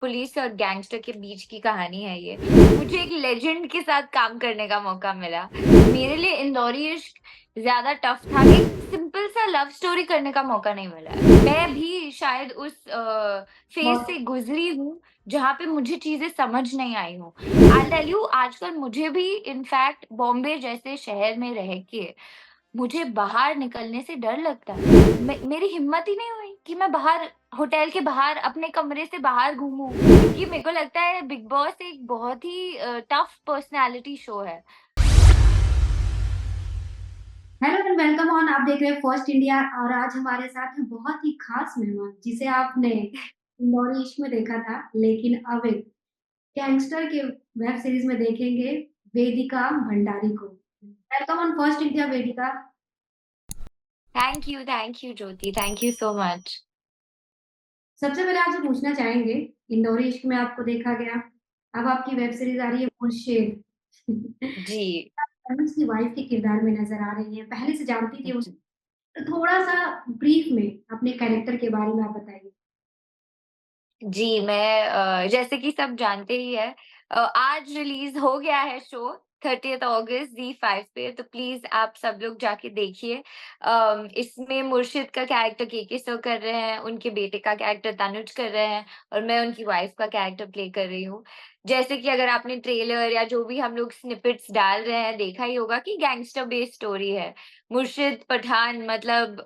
Police और gangster के बीच की कहानी है ये। मुझे एक लेजेंड के साथ काम करने का मौका मिला। मेरे लिए इंदौरी इश्क ज़्यादा टफ था, एक सिंपल सा लव स्टोरी करने का मौका नहीं मिला है। मैं भी शायद उस फ़ेज़ बहुत से गुज़री हूँ, जहाँ पे मुझे चीज़ें समझ नहीं आई हों। आई टेल यू आजकल मुझे भी इनफैक्ट बॉम्बे जैसे शहर में रह के मुझे बाहर निकलने से डर लगता है। मेरी हिम्मत ही नहीं हुई कि मैं बाहर होटल के बाहर अपने कमरे से बाहर घूमूँ, क्योंकि मेरे को लगता है बिग बॉस एक बहुत ही टफ पर्सनैलिटी शो है। Hello and welcome on. आप देख रहे हैं फर्स्ट इंडिया और आज हमारे साथ हैं बहुत ही खास मेहमान जिसे आपने इंदौरी इश्क में देखा था, लेकिन अब एक गैंगस्टर के वेब सीरीज में देखेंगे वेदिका भंडारी को। Welcome on First India Vedika. Thank you Jyoti, thank you so much. सबसे पहले आपसे पूछना चाहेंगे, इंदौरी इश्क में आपको देखा गया, अब आपकी वेब सीरीज आ रही है मुर्शिद। जी। तनुज की वाइफ के किरदार में नजर आ रही है, पहले से जानती थी उसे, जी। तो थोड़ा सा ब्रीफ में अपने कैरेक्टर के बारे में आप बताइए। जी, मैं जैसे कि सब जानते ही हैं आज रिलीज़ हो गया है शो 30th अगस्त ज़ी5 पे, तो प्लीज़ आप सब लोग जाके देखिए। इसमें मुर्शिद का कैरेक्टर केके सर कर रहे हैं, उनके बेटे का कैरेक्टर तनुज कर रहे हैं और मैं उनकी वाइफ़ का कैरेक्टर प्ले कर रही हूँ। जैसे कि अगर आपने ट्रेलर या जो भी हम लोग स्निपेट्स डाल रहे हैं, देखा ही होगा कि गैंगस्टर बेस्ड स्टोरी है। मुर्शिद पठान मतलब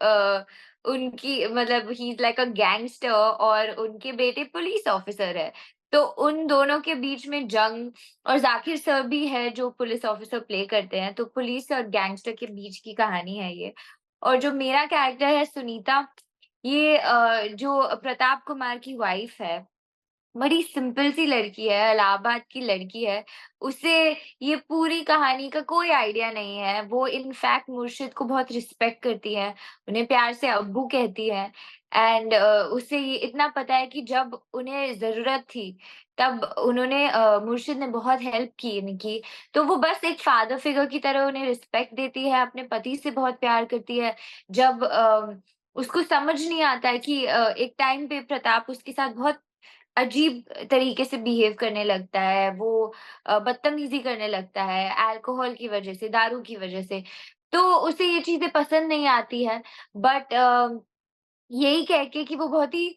उनकी मतलब he is like a gangster और उनके बेटे पुलिस ऑफिसर है। तो उन दोनों के बीच में जंग और ज़ाकिर सर भी है जो पुलिस ऑफिसर प्ले करते हैं, तो पुलिस और गैंगस्टर के बीच की कहानी है ये। और जो मेरा कैरेक्टर है सुनीता, ये जो प्रताप कुमार की वाइफ़ है, बड़ी सिंपल सी लड़की है, इलाहाबाद की लड़की है। उसे ये पूरी कहानी का कोई आइडिया नहीं है। वो इनफैक्ट मुर्शिद को बहुत रिस्पेक्ट करती है, उन्हें प्यार से अब्बू कहती है एंड उसे ये इतना पता है कि जब उन्हें ज़रूरत थी, तब उन्होंने मुर्शिद ने बहुत हेल्प की इनकी। तो वो बस एक फ़ादर फिगर की तरह उन्हें रिस्पेक्ट देती है, अपने पति से बहुत प्यार करती है। जब उसको समझ नहीं आता है कि एक टाइम पे प्रताप उसके साथ बहुत अजीब तरीके से बिहेव करने लगता है, वो बदतमीज़ी करने लगता है, अल्कोहल की वज़ह से, दारू की वज़ह से। तो उसे ये चीज़ें पसंद नहीं आती हैं, बट यही कह के कि वो बहुत ही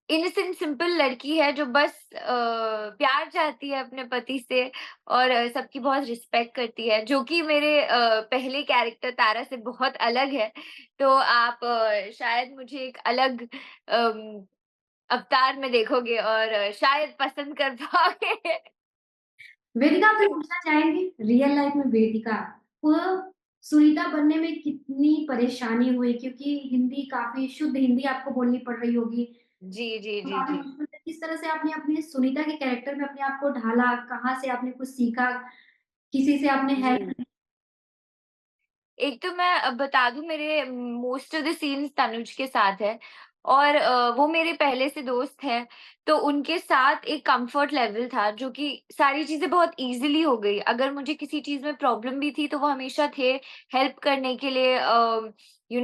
इनोसेंट सिंपल लड़की है जो बस प्यार चाहती है अपने पति से और सबकी बहुत रिस्पेक्ट करती है, जो कि मेरे पहले कैरेक्टर तारा से बहुत अलग है। तो आप शायद मुझे एक अलग अम अवतार में देखोगे और शायद पसंद कर पाओगे। वेदिका आपसे पूछना चाहेंगे, रियल लाइफ में वेदिका को सुनीता बनने में कितनी परेशानी हुई? क्योंकि हिंदी काफ़ी शुद्ध हिंदी आपको बोलनी पड़ रही होगी, जी, जी, तो जी, काफ़ी जी। मुश्किल से किस तरह से आपने अपनी सुनीता के कैरेक्टर में अपने आप को ढाला? कहाँ से आपने कुछ सीखा? किसी से आपने जी। हेल्प ली? एक तो मैं बता दूँ मेरे most of the scenes Tanuj के साथ है और वो मेरे पहले से दोस्त हैं, तो उनके साथ एक कम्फर्ट लेवल था जो कि सारी चीज़ें बहुत ईज़िली हो गई। अगर मुझे किसी चीज़ में प्रॉब्लम भी थी तो वो हमेशा थे हेल्प करने के लिए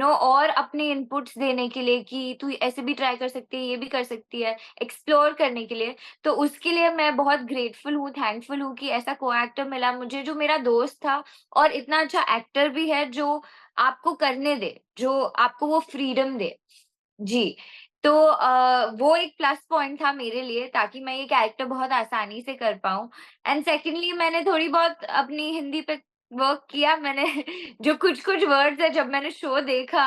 और अपने इनपुट्स देने के लिए कि तू ऐसे भी ट्राई कर सकती है, ये भी कर सकती है, एक्सप्लोर करने के लिए। तो उसके लिए मैं बहुत ग्रेटफुल हूँ, थैंकफुल हूँ कि ऐसा को-एक्टर मिला मुझे जो मेरा दोस्त था और इतना अच्छा एक्टर भी है जो आपको करने दे, जो आपको वो फ्रीडम दे। जी, तो वो एक प्लस पॉइंट था मेरे लिए ताकि मैं ये कैरेक्टर बहुत आसानी से कर पाऊँ एंड सेकंडली मैंने थोड़ी बहुत अपनी हिंदी पे वर्क किया। मैंने जो कुछ-कुछ वर्ड्स हैं जब मैंने शो देखा,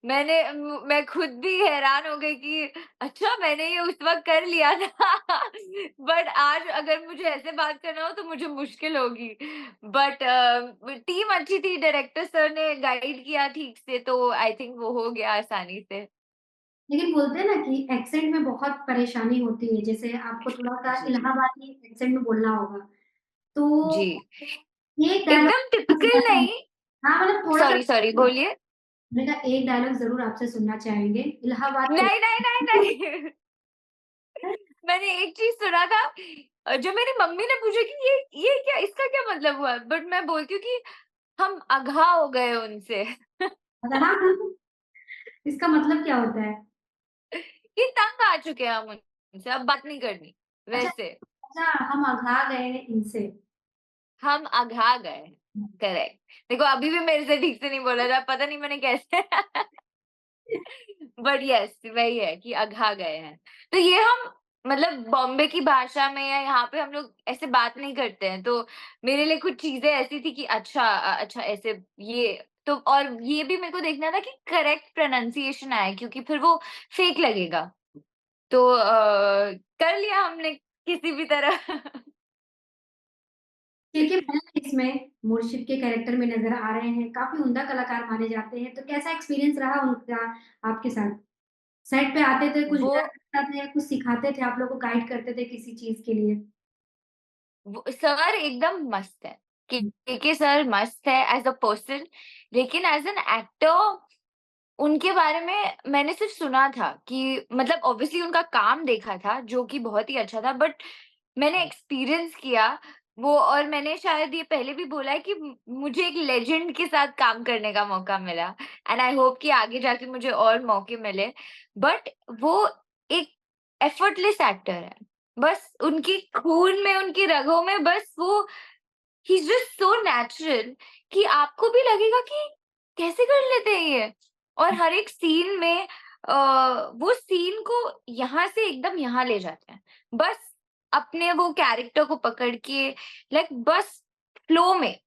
मैं खुद भी हैरान हो गई कि अच्छा मैंने ये उस वक़्त कर लिया था। बट आज अगर मुझे ऐसे बात करना हो तो मुझे मुश्किल होगी। बट टीम अच्छी थी, डायरेक्टर सर ने गाइड किया ठीक से तो आई थिंक वो हो गया आसानी से। लेकिन बोलते हैं ना कि एक्सेंट में बहुत परेशानी होती है, जैसे आपको थोड़ा-सा जी, जी। इलाहाबादी एक्सेंट में बोलना होगा। तो जी, एक एकदम डायलॉग सुनना टिपिकल चाहेंगे। नहीं। हाँ, मतलब थोड़ा-सा सॉरी बोलिए? मैंने कहा एक डायलॉग ज़रूर आपसे सुनना चाहेंगे, इलाहाबाद के नहीं, नहीं, नहीं, नहीं। मैंने एक चीज़ सुना था जो मेरी मम्मी ने पूछा कि ये क्या इसका क्या मतलब हुआ? बट मैं बोलती हूँ कि हम अघा हो गए उनसे। हाँ, इसका मतलब क्या होता है? कि तंग आ चुके हैं हम उनसे, अब बात नहीं करनी। अच्छा वैसे। अच्छा, हम अघा गए हैं इनसे। हम अघा गए हैं, करेक्ट। देखो अभी भी मेरे से ठीक से नहीं बोला था, पता नहीं मैंने कैसे बट यस वही है कि अघा गए हैं। तो ये हम मतलब बॉम्बे की भाषा में या यहाँ पे हम लोग ऐसे बात नहीं करते हैं, तो मेरे लिए कुछ चीज़ें ऐसी थी कि अच्छा अच्छा ऐसे ये तो, और ये भी मेरे को देखना था कि करेक्ट प्रोनंसिएशन आए क्योंकि फिर वो फेक लगेगा। तो कर लिया हमने किसी भी तरह। क्योंकि मैंने इसमें मुर्शिद के कैरेक्टर में नज़र आ रहे हैं, काफ़ी उम्दा कलाकार माने जाते हैं, तो कैसा एक्सपीरियंस रहा उनका आपके साथ? सेट पे आते थे, कुछ वो डर लगता था या कुछ सिखाते थे, आप लोग को गाइड करते थे किसी चीज़ के लिए? वो सर एकदम मस्त है। के सर मस्त है एज़ अ पर्सन, लेकिन एज़ एन एक्टर उनके बारे में मैंने सिर्फ़ सुना था कि मतलब ऑब्वियसली उनका काम देखा था, जो कि बहुत ही अच्छा था, बट मैंने एक्सपीरियंस किया वो, और मैंने शायद ये पहले भी बोला है कि मुझे एक लेजेंड के साथ काम करने का मौका मिला, एंड आई होप कि आगे जाके मुझे और मौके मिले। बट वो एक एफर्टलेस एक्टर है। बस उनकी खून में, उनकी रगों में बस वो he is just so natural कि आपको भी लगेगा कि कैसे कर लेते हैं ये? और हर एक सीन में वो सीन को यहाँ से एकदम यहाँ ले जाते हैं। बस अपने वो कैरेक्टर को पकड़ के लाइक बस फ्लो में।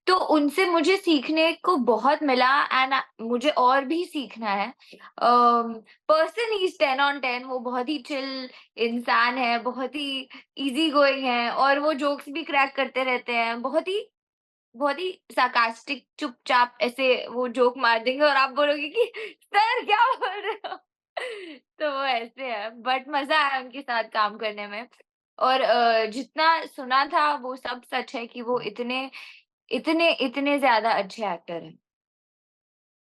तो उनसे मुझे सीखने को बहुत मिला, एंड मुझे और भी सीखना है। पर्सन ही इज़ 10 ऑन 10, वो बहुत ही चिल इंसान है, बहुत ही ईज़ी गोइंग है और वो जोक्स भी क्रैक करते रहते हैं। बहुत ही सार्कास्टिक चुपचाप ऐसे वो जोक मार देंगे और आप बोलोगे कि सर क्या बोल रहे हो? तो वो ऐसे है, बट मज़ा आया उनके साथ काम करने में। और जितना सुना था वो सब सच है कि वो इतने इतने इतने ज़्यादा अच्छे एक्टर हैं।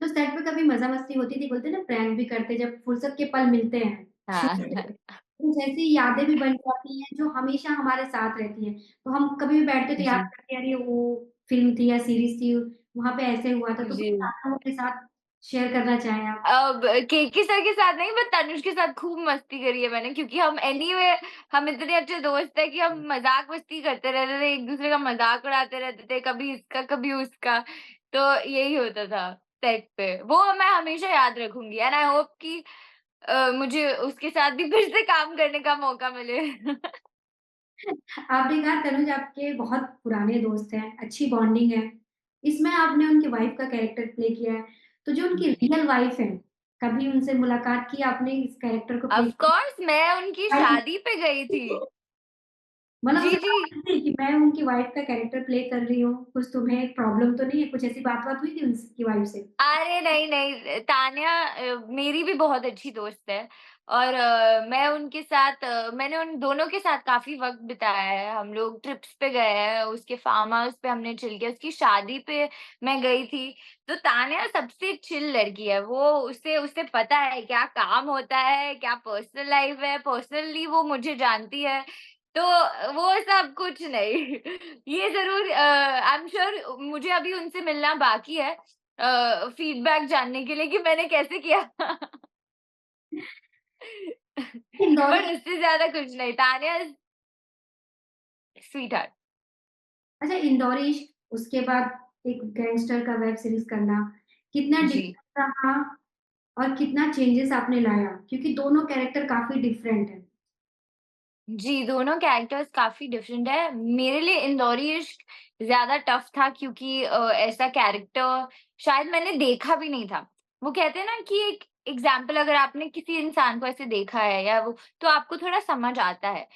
तो सेट पे कभी मज़ा-मस्ती होती थी? बोलते हैं ना प्रैंक भी करते जब फुर्सत के पल मिलते हैं, हाँ। शूट से, कुछ ऐसी यादें भी बन जाती हैं जो हमेशा हमारे साथ रहती हैं। तो हम कभी भी बैठते तो याद जी, करते हैं, अरे वो फ़िल्म थी या सीरीज़ थी, वहाँ पे ऐसे हुआ था। तो जी। कुछ आपको के साथ शेयर करना चाहें आप? अब केके सर के साथ नहीं, बट तनुष के साथ खूब मस्ती करी है मैंने, क्योंकि हम एनीवे हम इतने अच्छे दोस्त हैं कि हम मज़ाक-मस्ती करते रहते थे, एक-दूसरे का मज़ाक उड़ाते रहते थे, कभी इसका, कभी उसका। तो यही होता था सेट पे। वो मैं हमेशा याद रखूँगी, एंड आई होप कि मुझे उसके साथ भी फिर से काम करने का मौका मिले। आपने कहा तनुज आपके बहुत पुराने दोस्त हैं, अच्छी बॉन्डिंग है। इसमें आपने उनकी वाइफ़ का कैरेक्टर प्ले किया है, तो जो उनकी रियल वाइफ़ हैं, कभी उनसे मुलाकात की आपने इस कैरेक्टर को प्ले ऑफ़ कोर्स मैं उनकी किया? शादी पे गई थी। मतलब जी, उसे जी। पता थी कि मैं उनकी वाइफ़ का कैरेक्टर प्ले कर रही हूँ, कुछ तुम्हें प्रॉब्लम तो नहीं है? कुछ ऐसी बात-वात हुई थी उनकी वाइफ़ से? अरे नहीं, नहीं, तान्या मेरी भी बहुत अच्छी दोस्त है, और मैं उनके साथ मैंने उन दोनों के साथ काफ़ी वक़्त बिताया है। हम लोग ट्रिप्स पे गए हैं, उसके फार्म हाउस पे हमने चिल किया, उसकी शादी पे मैं गई थी। तो तान्या सबसे चिल लड़की है, वो उसे उसे पता है क्या काम होता है, क्या पर्सनल लाइफ़ है, पर्सनली वो मुझे जानती है। तो वो सब कुछ नहीं। ये ज़रूर आई एम श्योर मुझे अभी उनसे मिलना बाकी है। फीडबैक जानने के लिए कि मैंने कैसे किया। इंदौरी बट उससे ज़्यादा कुछ नहीं, तान्या इज़ स्वीटहार्ट। अच्छा इंदौरी इश्क, उसके बाद एक गैंगस्टर का वेब सीरीज़ करना, कितना जी। डिफरेंट रहा और कितना चेंजेस आपने लाया? क्योंकि दोनों कैरेक्टर काफ़ी डिफरेंट हैं। जी, दोनों कैरेक्टर्स काफ़ी डिफरेंट है। मेरे लिए इंदौरी इश्क ज़्यादा टफ था क्योंकि ऐसा कैरेक्टर शायद मैंने देखा भी नहीं था। वो कहते हैं ना कि एक एग्ज़ाम्पल अगर आपने किसी इंसान को ऐसे देखा है या वो, तो आपको थोड़ा समझ आता है।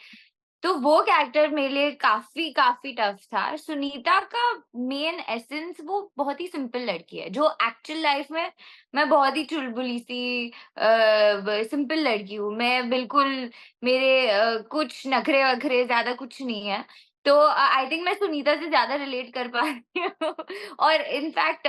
तो वो कैरेक्टर मेरे लिए काफ़ी, काफ़ी टफ था। सुनीता का मेन एसेंस वो बहुत ही सिंपल लड़की है, जो एक्चुअल लाइफ़ में मैं बहुत ही चुलबुली सी ब सिंपल लड़की हूँ। मैं बिल्कुल मेरे कुछ नखरे-वखरे ज़्यादा कुछ नहीं है। तो आई थिंक मैं सुनीता से ज़्यादा रिलेट कर पा रही हूँ। और इनफैक्ट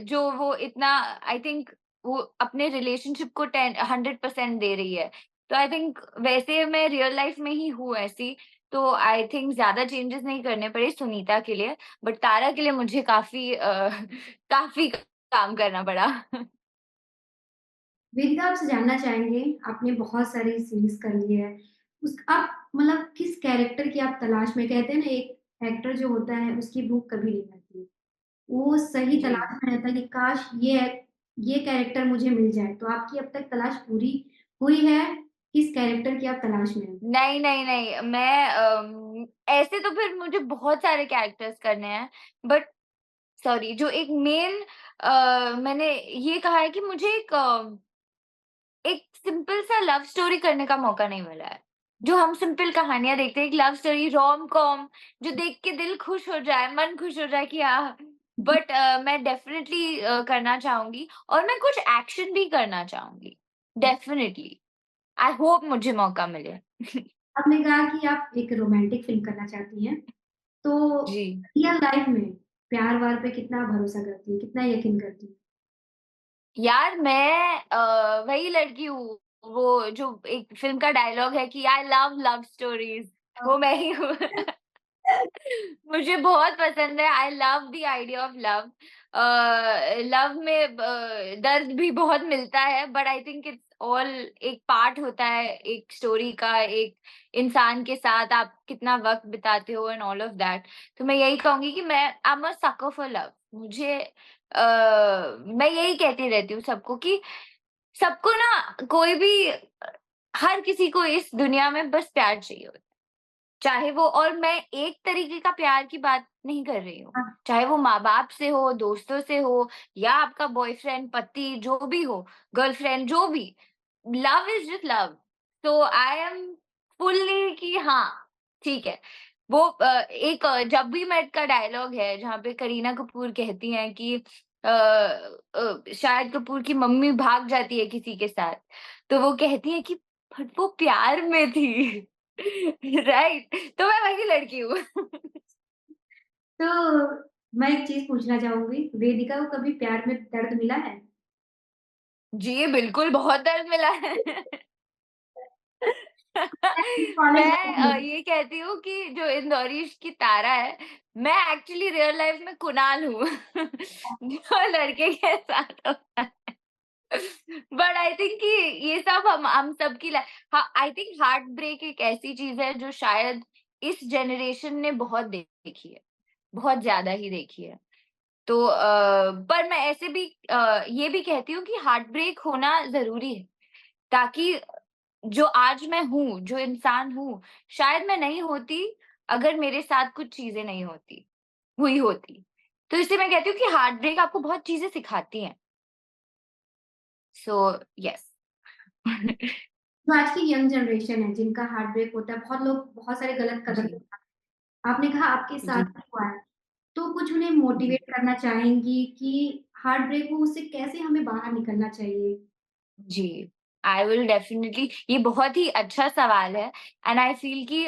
जो वो इतना आई थिंक वो अपने रिलेशनशिप को 10 100% दे रही है। तो आई थिंक वैसे मैं रियल लाइफ में ही हूँ ऐसी, तो आई थिंक ज़्यादा चेंजेस नहीं करने पड़े सुनीता के लिए, बट तारा के लिए मुझे काफ़ी काफ़ी काम करना पड़ा। वेदिका आपसे जानना चाहेंगे, आपने बहुत सारी सीरीज़ कर ली है, उस आप मतलब किस कैरेक्टर की आप तलाश में, कहते हैं ना एक एक्टर जो होता है उसकी भूख कभी नहीं मरती। वो सही जी। तलाश में रहता है कि काश ये कैरेक्टर मुझे मिल जाए। तो आपकी अब तक तलाश पूरी हुई है? किस कैरेक्टर की आप तलाश में हैं? नहीं, नहीं, नहीं, मैं ऐसे तो फिर मुझे बहुत सारे कैरेक्टर्स करने हैं, बट सॉरी जो एक मेन मैंने ये कहा है कि मुझे एक सिंपल सा लव स्टोरी करने का मौका नहीं मिला है। जो हम सिंपल कहानियाँ देखते हैं, एक लव स्टोरी, रोम-कॉम जो देख के दिल खुश हो जाए, मन खुश हो जाए कि बट मैं डेफ़िनिटली करना चाहूँगी और मैं कुछ एक्शन भी करना चाहूँगी। डेफ़िनिटली। आई होप मुझे मौका मिले। आपने कहा कि आप एक रोमांटिक फ़िल्म करना चाहती हैं, तो जी। रियल लाइफ़ में प्यार-व्यार पे कितना भरोसा करती हैं? कितना यकीन करती हैं? यार मैं वही लड़की हूँ, वो जो एक फ़िल्म का डायलॉग है कि आई लव लव स्टोरीज़, वो मैं ही हूँ। मुझे बहुत पसंद है। I love the idea of love. Love में दर्द भी बहुत मिलता है, but I think it's all एक पार्ट होता है एक स्टोरी का, एक इंसान के साथ आप कितना वक़्त बिताते हो एंड ऑल ऑफ दैट। तो मैं यही कहूँगी कि मैं I am a sucker for love. मुझे मैं यही कहती रहती हूँ सबको कि सबको ना कोई भी हर किसी को इस दुनिया में बस प्यार चाहिए होता है। चाहे वो, और मैं एक तरीके का प्यार की बात नहीं कर रही हूँ। हाँ, चाहे वो माँ-बाप से हो, दोस्तों से हो या आपका बॉयफ्रेंड, पति जो भी हो, गर्लफ्रेंड जो भी। Love is just love. तो आई एम फुल्ली कि हाँ, ठीक है। वो एक जब वी मेट का डायलॉग है जहाँ पे करीना कपूर कहती हैं कि शाहिद कपूर की मम्मी भाग जाती है किसी के साथ, तो वो कहती है कि बट वो प्यार में थी। राइट। तो मैं वही लड़की हूँ। तो मैं एक चीज़ पूछना चाहूँगी, वेदिका को कभी प्यार में दर्द मिला है? जी, बिल्कुल बहुत दर्द मिला है। कॉलेज मैं लाइफ में ये कहती हूँ कि जो इंदौरी इश्क की तारा है, मैं एक्चुअली रियल लाइफ में कुणाल हूँ। जो लड़के के साथ होता है। बट आई थिंक कि ये सब हम सबकी ला हाँ, आई थिंक हार्ट ब्रेक एक ऐसी चीज़ है जो शायद इस जनरेशन ने बहुत देखी है, बहुत ज़्यादा ही देखी है। तो पर मैं ऐसे भी ये भी कहती हूँ कि हार्ट ब्रेक होना ज़रूरी है, ताकि जो आज मैं हूँ, जो इंसान हूँ, शायद मैं नहीं होती अगर मेरे साथ कुछ चीज़ें नहीं हुई होती। तो इसलिए मैं कहती हूँ कि हार्ट ब्रेक आपको बहुत चीज़ें सिखाती हैं। So yes. जो आज की यंग जनरेशन है, जिनका हार्ट ब्रेक होता है, बहुत लोग बहुत सारे गलत कदम जी, उठाते हैं। आपने कहा आपके साथ जी, भी हुआ है, तो कुछ उन्हें जी। मोटिवेट करना चाहेंगी कि हार्ट ब्रेक हो उससे कैसे हमें बाहर निकलना चाहिए? जी, आई विल डेफिनिटली। ये बहुत ही अच्छा सवाल है एंड आई फ़ील कि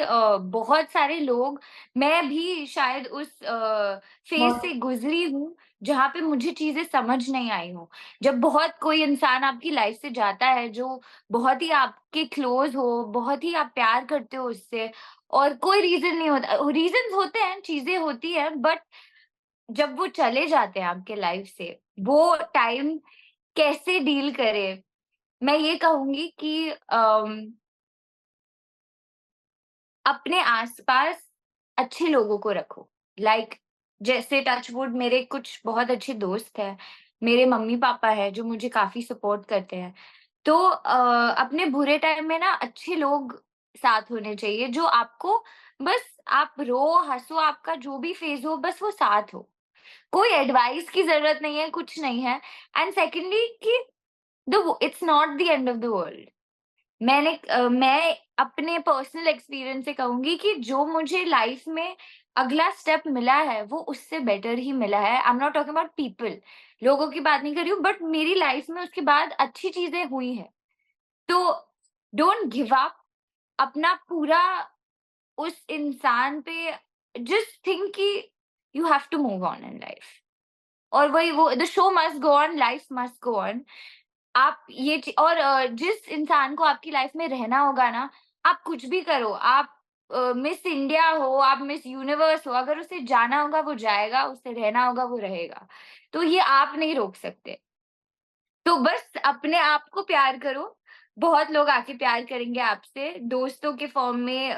बहुत सारे लोग, मैं भी शायद उस फ़ेज़ बहुत से गुज़री हूँ, जहाँ पे मुझे चीज़ें समझ नहीं आई हों। जब बहुत कोई इंसान आपकी लाइफ़ से जाता है, जो बहुत ही आपके क्लोज़ हो, बहुत ही आप प्यार करते हो उससे और कोई रीज़न नहीं होता, रीज़न्स होते हैं, चीज़ें होती हैं, बट जब वो चले जाते हैं आपके लाइफ़ से, वो टाइम कैसे डील करें? मैं ये कहूँगी कि अपने आस-पास अच्छे लोगों को रखो। लाइक जैसे टच वुड मेरे कुछ बहुत अच्छे दोस्त हैं, मेरे मम्मी-पापा हैं जो मुझे काफ़ी सपोर्ट करते हैं। तो अपने बुरे टाइम में ना अच्छे लोग साथ होने चाहिए जो आपको बस, आप रो, हँसो, आपका जो भी फ़ेज़ हो बस वो साथ हो। कोई एडवाइस की ज़रूरत नहीं है, कुछ नहीं है। एंड सेकंडली कि the it's not the end of the world. मैं अपने पर्सनल एक्सपीरियंस से कहूँगी कि जो मुझे लाइफ में अगला स्टेप मिला है, वो उससे बेटर ही मिला है। I am not talking about people, लोगों की बात नहीं कर रही हूँ, बट मेरी लाइफ में उसके बाद अच्छी चीज़ें हुई हैं। तो डोंट गिव अप, अपना पूरा उस इंसान पे जस्ट थिंक कि you have to move on in life. और वही वो the show must go on, life must go on. आप ये ची और जिस इंसान को आपकी लाइफ में रहना होगा ना, आप कुछ भी करो, आप मिस इंडिया हो, आप मिस यूनिवर्स हो, अगर उसे जाना होगा वो जाएगा, उसे रहना होगा वो रहेगा। तो ये आप नहीं रोक सकते। तो बस अपने आप को प्यार करो, बहुत लोग आके प्यार करेंगे आपसे, दोस्तों के फॉर्म में,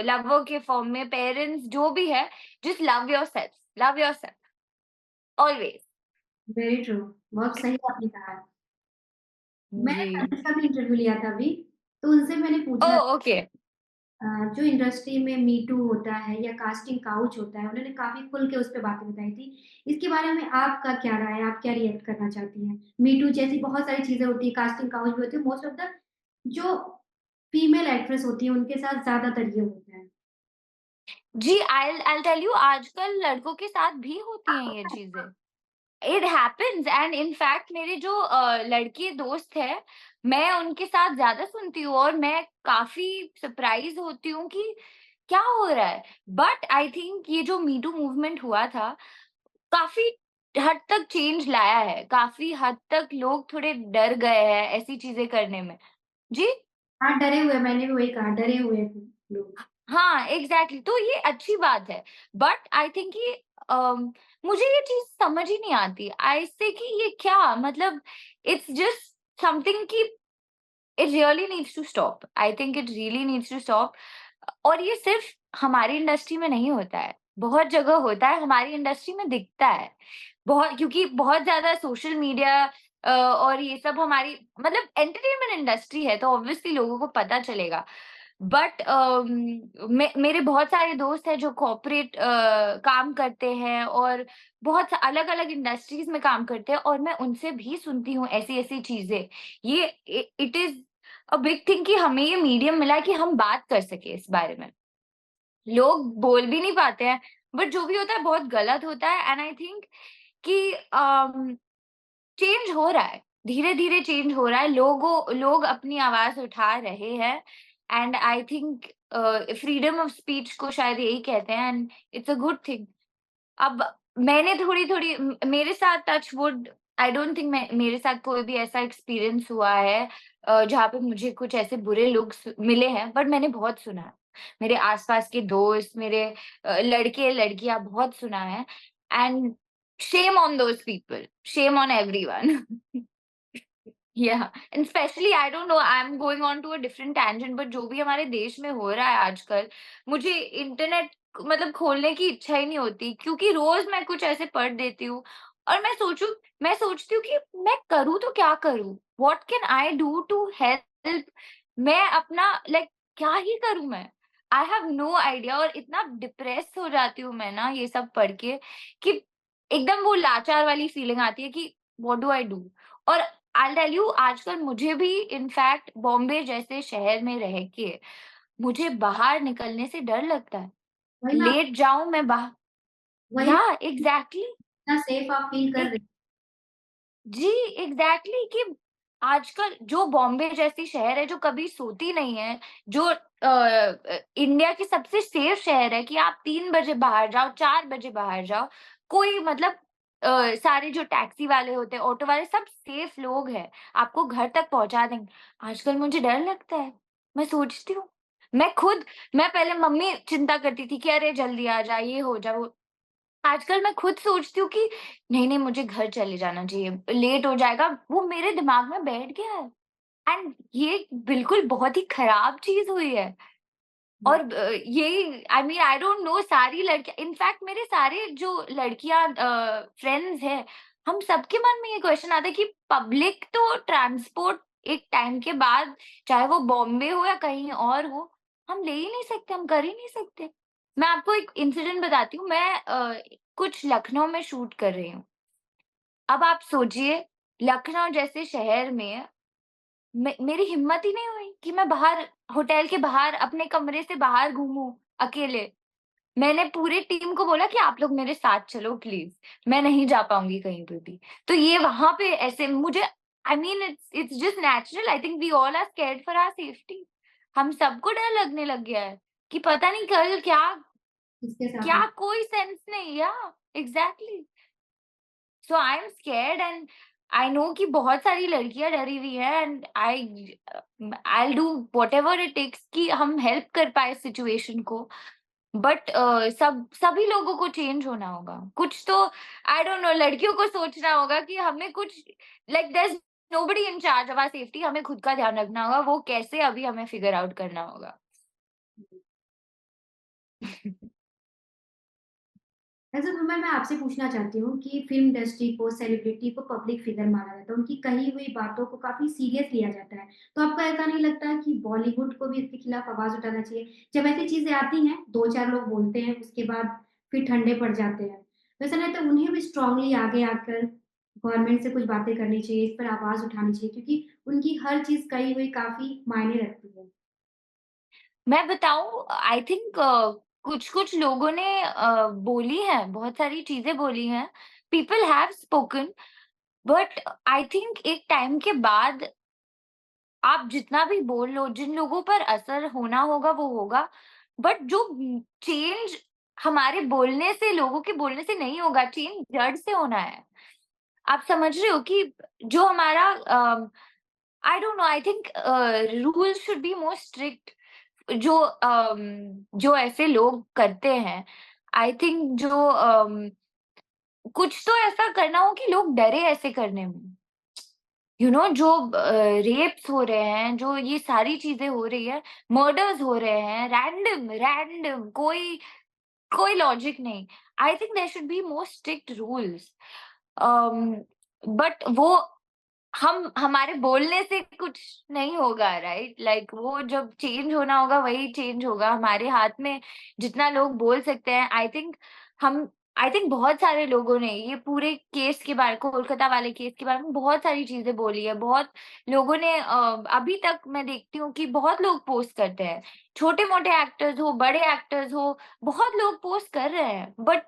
लवर के फॉर्म में, पेरेंट्स जो भी है, just love yourself always. Very true, बहुत सही आपने कहा। मैंने जी। तनिष्क का भी इंटरव्यू लिया था अभी, तो उनसे मैंने पूछा ओह! ओके। जो इंडस्ट्री में मी टू होता है या कास्टिंग काउच होता है, उन्होंने काफ़ी खुल के उस पे बातें बताई थी। इसके बारे में आपका क्या राय है? आप क्या रिएक्ट करना चाहती हैं? मी टू जैसी बहुत सारी चीज़ें होती हैं, कास्टिंग काउच भी होती है, मोस्ट ऑफ द जो फीमेल एक्ट्रेस होती है, उनके साथ ज़्यादातर ये होता है। जी, आई विल टेल यू, आजकल लड़कों के साथ भी होती हैं ये चीज़ें। It happens and in fact मेरे जो लड़के दोस्त हैं, मैं उनके साथ ज़्यादा सुनती हूँ और मैं काफ़ी सरप्राइज़ होती हूँ कि क्या हो रहा है? बट आई थिंक ये जो मी टू मूवमेंट हुआ था, काफ़ी हद तक चेंज लाया है। काफ़ी हद तक लोग थोड़े डर गए हैं ऐसी चीज़ें करने में। जी? हाँ, डरे हुए हैं, मैंने भी वही कहा, डरे हुए हैं लोग। हाँ, एग्ज़ैक्टली, तो ये अच्छी बात है। बट आई थिंक कि अम, मुझे ये चीज़ समझ ही नहीं आती। आई से कि ये क्या मतलब, इट्स जस्ट समथिंग कि it really needs to stop. I think it really needs to stop. और ये सिर्फ़ हमारी इंडस्ट्री में नहीं होता है, बहुत जगह होता है, हमारी इंडस्ट्री में दिखता है। बहुत, क्योंकि बहुत ज़्यादा सोशल मीडिया और ये सब हमारी मतलब एंटरटेनमेंट इंडस्ट्री है, तो ऑब्वियसली लोगों को पता चलेगा। बट मेरे बहुत सारे दोस्त हैं जो कॉर्पोरेट काम करते हैं और बहुत अलग-अलग इंडस्ट्रीज में काम करते हैं और मैं उनसे भी सुनती हूँ ऐसी-ऐसी चीज़ें। ये it is a big thing कि हमें ये मीडियम मिला है कि हम बात कर सकें इस बारे में। लोग बोल भी नहीं पाते हैं, बट जो भी होता है बहुत गलत होता है एंड आई थिंक कि चेंज हो रहा है, धीरे-धीरे चेंज हो रहा है, लोग अपनी आवाज़ उठा रहे हैं and I think freedom of speech को शायद यही कहते हैं and it's a good thing. अब मैंने थोड़ी-थोड़ी मेरे साथ touch wood, I don't think मेरे साथ कोई भी ऐसा एक्सपीरियंस हुआ है जहाँ पे मुझे कुछ ऐसे बुरे लोग मिले हैं, बट मैंने बहुत सुना है। मेरे आस-पास के दोस्त, मेरे लड़के-लड़कियाँ बहुत सुना है and shame on those people, shame on everyone. या and specially I don't know, I am going on to a different tangent, but जो भी हमारे देश में हो रहा है आजकल, मुझे इंटरनेट मतलब खोलने की इच्छा ही नहीं होती क्योंकि रोज मैं कुछ ऐसे पढ़ देती हूँ और मैं सोचती हूँ कि मैं करूँ तो क्या करूँ, what can I do to help. मैं अपना क्या ही करूँ मैं, आई हैव नो आइडिया। और इतना डिप्रेस हो जाती हूँ मैं ना ये सब पढ़ के कि एकदम वो लाचार वाली फीलिंग आती है कि व्हाट डू आई डू। और आई टेल यू, आजकल मुझे भी इनफैक्ट बॉम्बे जैसे शहर में रह के मुझे बाहर निकलने से डर लगता है। वही ना, लेट जाऊँ मैं बाहर, वही या ना, एग्ज़ैक्टली इतना सेफ आप फ़ील कर रहे एक हैं। जी, एग्ज़ैक्टली कि आजकल जो बॉम्बे जैसी शहर है जो कभी सोती नहीं है, जो इंडिया की सबसे सेफ शहर है कि आप 3 बजे बाहर जाओ, 4 बजे बाहर जाओ, कोई मतलब सारे जो टैक्सी वाले होते हैं, ऑटो वाले सब सेफ लोग हैं, आपको घर तक पहुँचा देंगे। आजकल मुझे डर लगता है, मैं सोचती हूँ, मैं पहले मम्मी चिंता करती थी कि अरे जल्दी आ जा, ये हो जा, वो आजकल मैं खुद सोचती हूँ कि नहीं, मुझे घर चले जाना चाहिए, लेट हो जाएगा, वो मेरे दिमाग में बैठ गया है एंड ये बिल्कुल बहुत ही खराब चीज़ हुई है। और यही I mean I don't no, सारी लड़कियाँ इनफैक्ट मेरे सारे जो लड़कियाँ फ्रेंड्स हैं, हम सबके मन में ये क्वेश्चन आता है कि पब्लिक तो ट्रांसपोर्ट एक टाइम के बाद, चाहे वो बॉम्बे हो या कहीं और हो, हम ले ही नहीं सकते, हम कर ही नहीं सकते। मैं आपको एक इंसिडेंट बताती हूँ, मैं कुछ लखनऊ में शूट कर रही हूँ। अब आप सोचिए, लखनऊ जैसे शहर में मेरी हिम्मत ही नहीं हुई कि मैं बाहर, होटल के बाहर, अपने कमरे से बाहर घूमूँ अकेले। मैंने पूरी टीम को बोला कि आप लोग मेरे साथ चलो प्लीज़, मैं नहीं जा पाऊँगी कहीं पे भी। तो ये वहाँ पे ऐसे मुझे, I mean it's just natural, I think we all are scared for our safety. हम सबको डर लगने लग गया है कि पता नहीं कल क्या किसके साथ क्या हो? कोई सेंस नहीं, yeah exactly. So I am scared and I know कि बहुत सारी लड़कियाँ डरी हुई हैं and I will do whatever it takes कि हम हेल्प कर पाएँ सिचुएशन को। बट सभी लोगों को चेंज होना होगा। कुछ तो आई डोंट नो, लड़कियों को सोचना होगा कि हमें कुछ there is nobody in charge of our safety, हमें खुद का ध्यान रखना होगा, वो कैसे अभी हमें फिगर आउट करना होगा। ऐसे में मैं आपसे पूछना चाहती हूँ कि फ़िल्म इंडस्ट्री को, सेलिब्रिटी को पब्लिक फ़िगर माना जाता है, उनकी कही हुई बातों को काफ़ी सीरियस लिया जाता है। तो आपको ऐसा नहीं लगता कि बॉलीवुड को भी इसके खिलाफ आवाज़ उठाना चाहिए? जब ऐसी चीज़ें आती हैं, 2-4 लोग बोलते हैं, उसके बाद फिर ठंडे पड़ जाते हैं। तो ऐसा नहीं लगता उन्हें भी स्ट्रांगली आगे आकर गवर्नमेंट से कुछ बातें करनी चाहिए, इस पर आवाज़ उठानी चाहिए क्योंकि उनकी हर चीज़ कही हुई काफ़ी मायने रखती है। मैं बताऊँ, आई थिंक कुछ-कुछ लोगों ने बोली है, बहुत सारी चीज़ें बोली हैं। People have spoken, but I think एक टाइम के बाद आप जितना भी बोल लो, जिन लोगों पर असर होना होगा वो होगा, बट जो चेंज हमारे बोलने से, लोगों के बोलने से नहीं होगा, चेंज जड़ से होना है। आप समझ रहे हो कि जो हमारा आई don't know, I think rules should be more strict. जो ऐसे लोग करते हैं, आई थिंक कुछ तो ऐसा करना हो कि लोग डरे ऐसे करने में। जो रेप्स हो रहे हैं, जो ये सारी चीज़ें हो रही है, मर्डर्स हो रहे हैं, रैंडम रैंडम, कोई कोई लॉजिक नहीं। I think there should be more strict rules. Um, but वो हम हमारे बोलने से कुछ नहीं होगा, राइट? लाइक वो जब चेंज होना होगा वही चेंज होगा। हमारे हाथ में जितना लोग बोल सकते हैं, हम आई थिंक बहुत सारे लोगों ने ये पूरे केस के बारे, कोलकाता वाले केस के बारे में बहुत सारी चीज़ें बोली है। बहुत लोगों ने अभी तक मैं देखती हूँ कि बहुत लोग पोस्ट करते हैं। छोटे-मोटे एक्टर्स हो, बड़े एक्टर्स हो, बहुत लोग पोस्ट कर रहे हैं। बट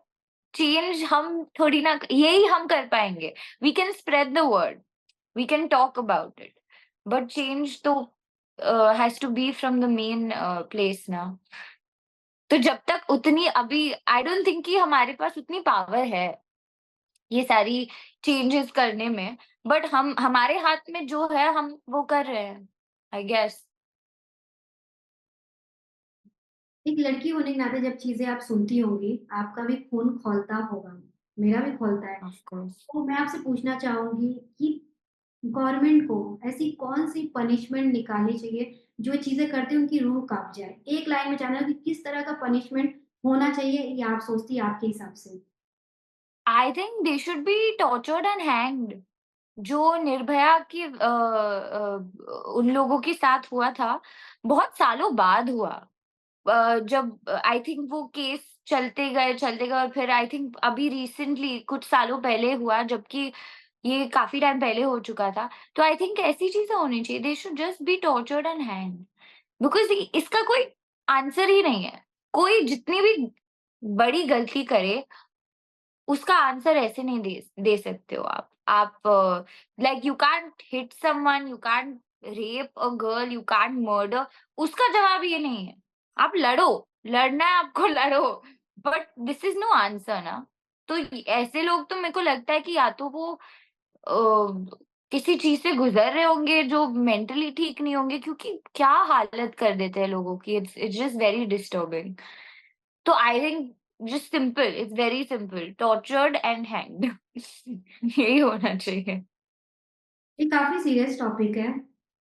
चेंज हम थोड़ी ना, यही हम कर पाएँगे। We can spread the word, we can talk about it, but change तो has to be from the main place ना। तो जब तक उतनी अभी आई डोंट थिंक कि हमारे पास उतनी पावर है ये सारी चेंजेस करने में, बट हम हमारे हाथ में जो है हम वो कर रहे हैं, आई गेस। एक लड़की होने के नाते जब चीज़ें आप सुनती होंगी, आपका भी खून खौलता होगा, मेरा भी खौलता है। Of course. तो मैं आपसे पूछना चाहूँगी कि गवर्नमेंट को ऐसी कौन-सी पनिशमेंट निकालनी चाहिए, जो चीज़ें करते हैं उनकी रूह काँप जाए? एक लाइन में जानना है कि किस तरह का पनिशमेंट होना चाहिए, ये आप सोचती हैं आपके हिसाब से? I think they should be tortured and hanged. जो निर्भया की उन लोगों के साथ हुआ था, बहुत सालों बाद हुआ। जब आई थिंक वो केस चलते गए और फिर आई थिंक अभी रिसेंटली कुछ सालों पहले हुआ, जबकि ये काफ़ी टाइम पहले हो चुका था। तो आई थिंक ऐसी चीज़ें होनी चाहिए, they should just be tortured and hanged, because इ इसका कोई आंसर ही नहीं है। कोई जितनी भी बड़ी गलती करे, उसका आंसर ऐसे नहीं दे सकते हो आप। Like you can't hit someone, you can't rape a girl, you can't murder, उसका जवाब ये नहीं है। आप लड़ो, लड़ना है आपको लड़ो, but this is no answer ना। तो ऐसे लोग तो मेरे को लगता है कि या तो वो किसी चीज़ से गुज़र रहे होंगे, जो मेंटली ठीक नहीं होंगे, क्योंकि क्या हालत कर देते हैं लोगों की, इट्स जस्ट वेरी डिस्टर्बिंग। तो I think just simple, it's very simple, tortured and hanged. यही होना चाहिए। ये काफ़ी सीरियस टॉपिक है,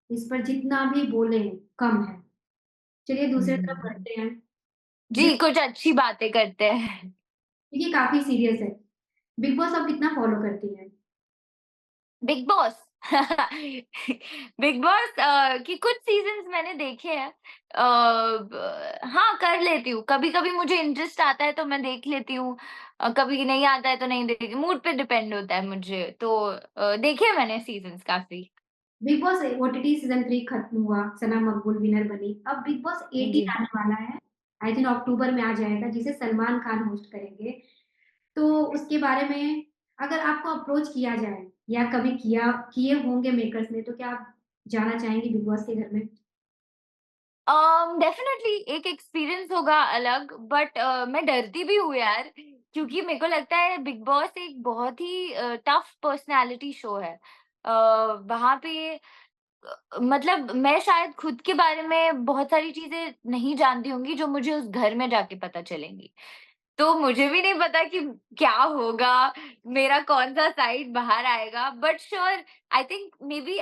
इस पर जितना भी बोलें कम है। चलिए दूसरी तरफ हम्म। बढ़ते हैं। जी, कुछ अच्छी बातें करते हैं। देखिए काफ़ी सीरियस है। बिग बॉस आप कितना फ़ॉलो करती हैं? Big boss. बिग बॉस की कुछ सीजन्स मैंने देखे हैं। हाँ, कर लेती हूँ। कभी-कभी मुझे इंटरेस्ट आता है तो मैं देख लेती हूँ। कभी नहीं आता है तो नहीं देखती, मूड पे डिपेंड होता है मुझे। तो देखे हैं मैंने सीजन्स काफ़ी। बिग बॉस ओटीटी सीज़न 3 खत्म हुआ, सना मकबूल विनर बनी। अब बिग बॉस 18 जी। आने वाला है। आई थिंक अक्टूबर में आ जाएगा, जिसे सलमान खान होस्ट करेंगे। तो उसके बारे में अगर आपको अप्रोच किया जाए या कभी किए होंगे मेकर्स ने, तो क्या आप जाना चाहेंगी बिग बॉस के घर में? डेफिनिटली एक एक्सपीरियंस होगा अलग, बट मैं डरती भी हूँ यार, क्योंकि मेरे को लगता है बिग बॉस एक बहुत ही टफ पर्सनैलिटी शो है। वहाँ पे मतलब मैं शायद खुद के बारे में बहुत सारी चीज़ें नहीं जानती होंगी, जो मुझे उस घर में जाके पता चलेंगी। तो मुझे भी नहीं पता कि क्या होगा, मेरा कौन-सा साइड बाहर आएगा, but sure I think may be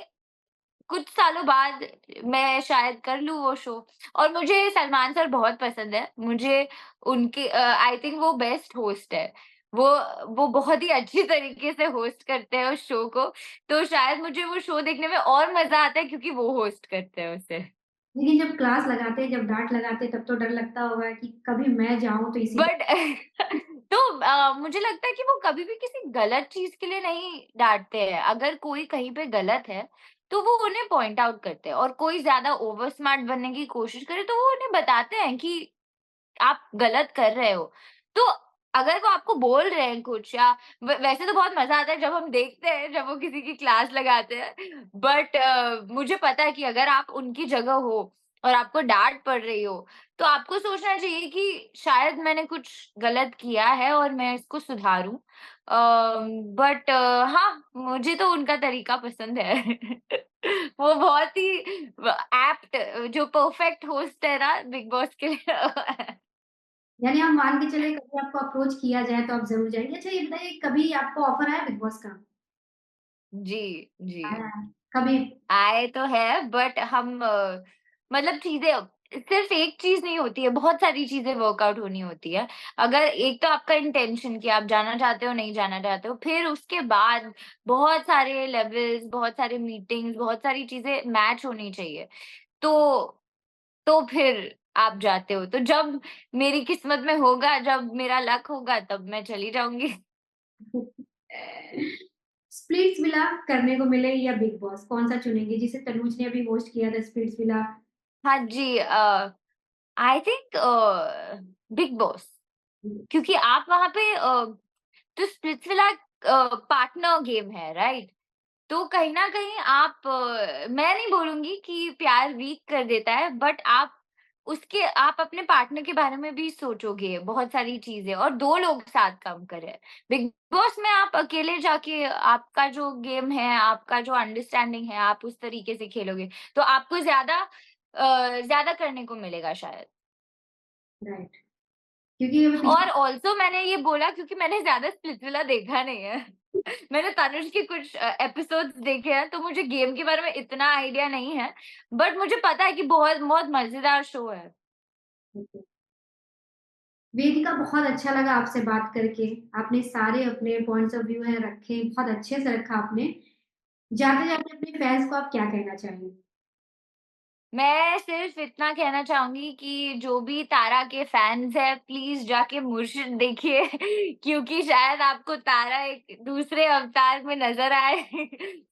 कुछ सालों बाद मैं शायद कर लूँ वो शो। और मुझे सलमान सर बहुत पसंद है। मुझे उनके आई थिंक वो बेस्ट होस्ट है। वो वो बहुत ही अच्छी तरीके से होस्ट करते हैं उस शो को, तो शायद मुझे वो शो देखने में और मज़ा आता है क्योंकि वो होस्ट करते हैं उसे। लेकिन जब क्लास लगाते हैं, जब डाँट लगाते हैं, तब तो डर लगता होगा कि कभी मैं जाऊँ तो इसी बट तो मुझे लगता है कि वो कभी भी किसी गलत चीज़ के लिए नहीं डाँटते हैं। अगर कोई कहीं पे गलत है, तो वो उन्हें पॉइंट आउट करते हैं, और कोई ज़्यादा ओवर स्मार्ट बनने की कोशिश करे तो वो उन्हें बताते हैं कि आप गलत कर रहे हो। तो अगर वो आपको बोल रहे हैं कुछ, या वैसे तो बहुत मज़ा आता है जब हम देखते हैं, जब वो किसी की क्लास लगाते हैं। बट मुझे पता है कि अगर आप उनकी जगह हो और आपको डाँट पड़ रही हो, तो आपको सोचना चाहिए कि शायद मैंने कुछ गलत किया है और मैं इसको सुधारूँ। बट हाँ, मुझे तो उनका तरीका पसंद है। वो बहुत ही एप्ट, जो परफेक्ट होस्ट है ना बिग बॉस के लिए। यानी आप मान के चलिए कभी आपको अप्रोच किया जाए तो आप ज़रूर जाएँगे। अच्छा ये बताइए कभी आपको ऑफ़र आया बिग बॉस का? जी, जी। आया है। कभी आए तो है, बट हम मतलब चीज़ें सिर्फ़ एक चीज़ नहीं होती है, बहुत सारी चीज़ें वर्कआउट होनी होती है। अगर एक तो आपका इंटेंशन कि आप जाना चाहते हो, नहीं जाना चाहते हो, फिर उसके बाद बहुत सारे लेवल्स, बहुत सारे मीटिंग्स, बहुत सारी चीज़ें मैच होनी चाहिए। तो फिर आप जाते हो। तो जब मेरी किस्मत में होगा, जब मेरा लक होगा, तब मैं चली जाऊँगी। स्प्लिट्सविला करने को मिले या बिग बॉस कौन-सा चुनेंगे? जिसे तनुज ने अभी होस्ट किया था स्प्लिट्सविला। हाँ जी, आई थिंक बिग बॉस, क्योंकि आप वहाँ पे तो स्प्लिट्सविला पार्टनर गेम है, राइट? तो कहीं न कहीं आप मैं नहीं बोलूँगी कि प्यार वीक कर देता है, बट आप अपने पार्टनर के बारे में भी सोचोगे बहुत सारी चीज़ें, और 2 लोग साथ काम कर रहे हैं। बिग बॉस में आप अकेले जाके आपका जो गेम है, आपका जो अंडरस्टैंडिंग है, आप उस तरीके से खेलोगे, तो आपको ज़्यादा करने को मिलेगा शायद। राइट, क्योंकि अभी और पिछले ऑल्सो मैंने ये बोला क्योंकि मैंने ज़्यादा स्प्लिट्सविला देखा नहीं है। मैंने तनुष के कुछ एपिसोड्स देखे हैं, तो मुझे गेम के बारे में इतना आइडिया नहीं है। बट मुझे पता है कि बहुत बहुत मज़ेदार शो है। वेदिका बहुत अच्छा लगा आपसे बात करके। आपने सारे अपने पॉइंट्स ऑफ व्यू हैं रखे, बहुत अच्छे से रखा आपने। जाते-जाते अपने फैन्स को आप क्या कहना चाहेंगे? मैं सिर्फ़ इतना कहना चाहूँगी कि जो भी तारा के फैन्स हैं, प्लीज़ जाके मुर्शिद देखिए, क्योंकि शायद आपको तारा एक दूसरे अवतार में नज़र आए।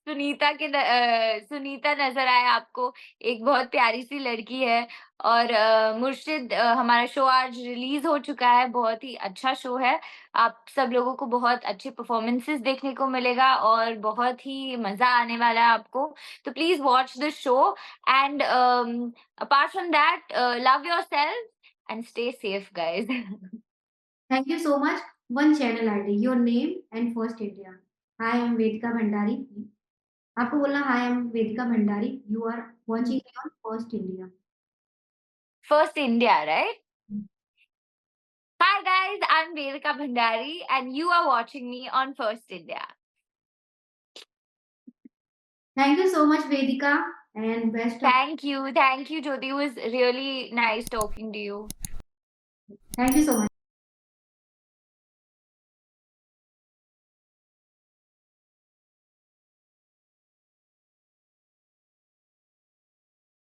सुनीता नज़र आए आपको, एक बहुत प्यारी-सी लड़की है। और मुर्शिद, हमारा शो आज रिलीज़ हो चुका है, बहुत ही अच्छा शो है। आप सब लोगों को बहुत अच्छे परफ़ॉर्मेंसेज़ देखने को मिलेगा और बहुत ही मज़ा आने वाला है आपको। तो please watch the show. And apart from that, love yourself and stay safe, guys. Thank you so much. One channel ID, your name and First India. Hi, I am Vedika Bhandari. आपको बोलना hi, I am Vedika Bhandari. You are watching me on First India. First India, right? Hi, guys. I'm Vedika Bhandari, and you are watching me on First India. Thank you so much Vedika and best of Thank you, Jyoti. It was really nice talking to you. Thank you so much.